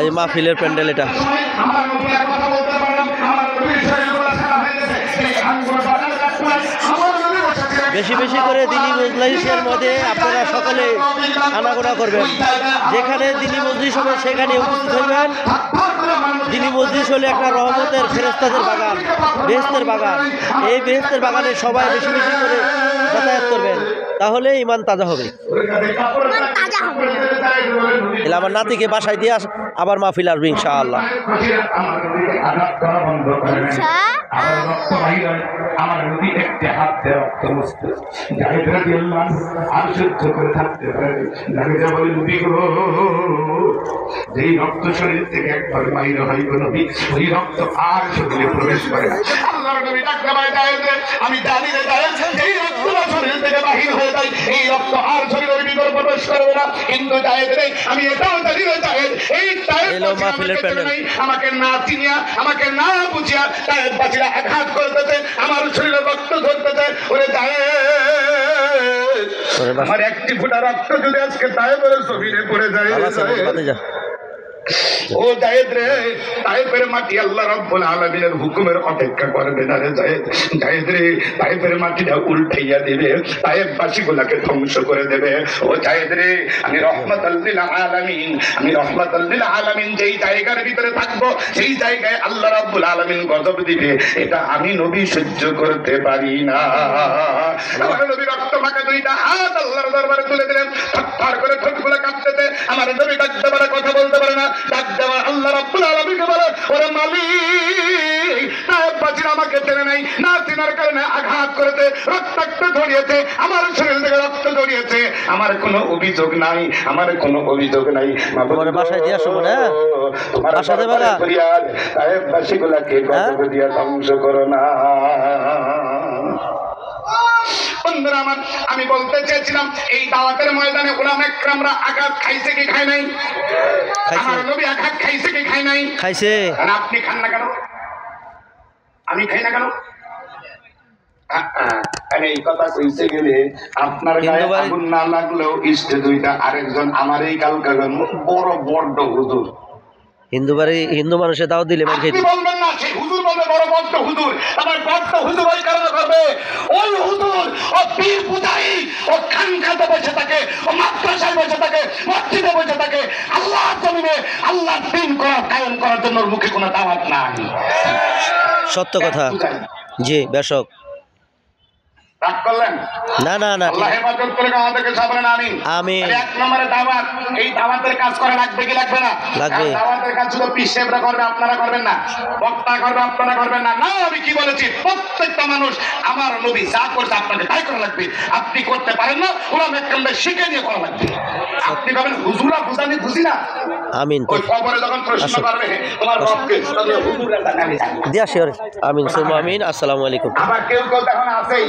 এই মাহফিলের প্যান্ডেল এটা। বেশি বেশি করে দিনী মজলিসের মধ্যে আপনারা সকলে আনাগোনা করবেন। যেখানে দিনী মজলিস হবে সেখানে উপস্থিত হইবেন। দিনী মজলিস হলে একটা রহমতের ফেরেশতাদের বাগান, বেহেশতের বাগান। এই বেহেশতের বাগানে সবাই বেশি বেশি করে যাতায়াত করবেন, তাহলে ইমান তাজা হবে। এলে আমার নাতিকে বাসায় দিয়ে আবার মাহফিল আসবে ইনশাআল্লাহ। আমার নদী একটি হাতে রক্ত মুছতে জাহিদরা দিলাম আর সহ্য করে থাকতে পারে জাহিদরা বলে নবী গো, যেই রক্ত শরীর থেকে একবার বাইরে হয় গো নবী, ওই রক্ত আর শরীরে প্রবেশ করে না। আল্লাহর নবী ডাকতে পারে জাহিদরে, আমি জানি রে জাহিদ, যেই রক্ত শরীর থেকে বাহির হয়ে যায় এই রক্ত আর শরীরের ভিতরে প্রবেশ করবে না। কিন্তু জাহিদ রে, আমি এটাও জানি রে জাহিদ, এই জাহিদ আমাকে না চিনিয়া, আমাকে না বুঝিয়া জাহিদ বাচিরা আঘাত করতেছে, আমার শরীরে রক্ত ধরতেছে। ওরে জায়েদ, আমার একটি ফোঁটা রক্ত যদি আজকে জায়েদের শরীরে পড়ে যায়, ও জায়েদ রে, তায়েফের মাটি আল্লাহ রাব্বুল আলামিনের হুকুমের অপেক্ষা করবে না রে জায়েদ। জায়েদ রে, তায়েফের মাটিটা উল্টাইয়া দিবে, তায়েফবাসীগুলোকে ধ্বংস করে দেবে। ও জায়েদ রে, আমি রহমাতুল লিল আলামিন, আমি রহমাতুল লিল আলামিন যেই জায়গার ভিতরে থাকবো সেই জায়গায় আল্লাহ রাব্বুল আলামিন গজব দিবে, এটা আমি নবী সহ্য করতে পারি না। আমার নবী রক্ত মাখা দুইটা হাত আল্লাহর দরবারে তুলে দিলেন, থরথর করে ঠোঁটগুলো কাঁপতেছে। আমার নবী ডাকতে পারে, কথা বলতে পারে না। আল্লাহ রাব্বুল আলামিনকে বলে, ওরে মালিক, তায়েফবাসীরা আমাকে চেনে নাই, না চেনার কারণে আঘাত করেছে, রক্তাক্ত ঝরিয়েছে, আমার শরীর থেকে রক্ত ঝরিয়েছে, আমার কোনো অভিযোগ নাই, আমার কোনো অভিযোগ নাই। তোমার বাসায় দিয়ে আসো না, তোমার বাসায় দেবা না, তায়েফবাসীগুলোকে গজব দিয়া ধ্বংস করো না। বন্ধুরা আমার, আমি বলতে চেয়েছিলাম এই দাওয়াতের ময়দানে উলামা ইকরামরা আঘাত খাইছে কি খায় নাই? আমার নবী আঘাত খাইছে কি খায় নাই? খাইছে। আর আপনি খান না কেন? আমি খাই না কেন? এই কথা কইতে গেলে আপনার গায়ে আগুন না লাগলেও ইস্টে দুইটা আরেকজন আমার এই কালকাগন বড় বড্ড হুজুর, হিন্দু মানুষের দাওয়াত দিলে আপনি বলবেন না সেই হুজুর বলবে বড় বড্ড হুজুর। আমার বড্ড হুজুর ওই কারণে করবে, ওই হুজুর ও পীর পূজারি, ও খানখাতে বসে থাকে, ও মাদ্রাসায় বসে থাকে, মসজিদে বসে থাকে, আল্লাহর জমিনে আল্লাহর দ্বীন কায়েম করার জন্য মুখে কোনো দাওয়াত নাই। সত্য কথা। জি বেশক। রাগ করলেন না না না, আল্লাহ হেফাজত করে আমাদেরকে সাবধান। আমিন। এক নম্বরে দাওয়াত, এই দাওয়াতের কাজ করা লাগবে কি লাগবে না? লাগবে। দাওয়াতের কাজ শুধু পীর সাহেবরা করবে, আপনারা করবেন না, বক্তা করবে, আপনারা করবেন না। না, আমি কি বলেছি, প্রত্যেকটা মানুষ আমার নবী যা করছে আপনাকে তাই করা লাগবে। আপনি করতে পারেন না, উলামা ইকরামদের শিখে নিয়ে করা লাগবে। আপনি ভাবেন হুজুরা বুঝানি বুঝি না। আমিন। ওই কবরে যখন প্রশ্ন করবে তোমার রবকে, তবে হুজুরা জানাবে। দিয়া শিওর। আমিন সুমা আমিন। আসসালামু আলাইকুম। আবার কেউ কেউ এখন আছেই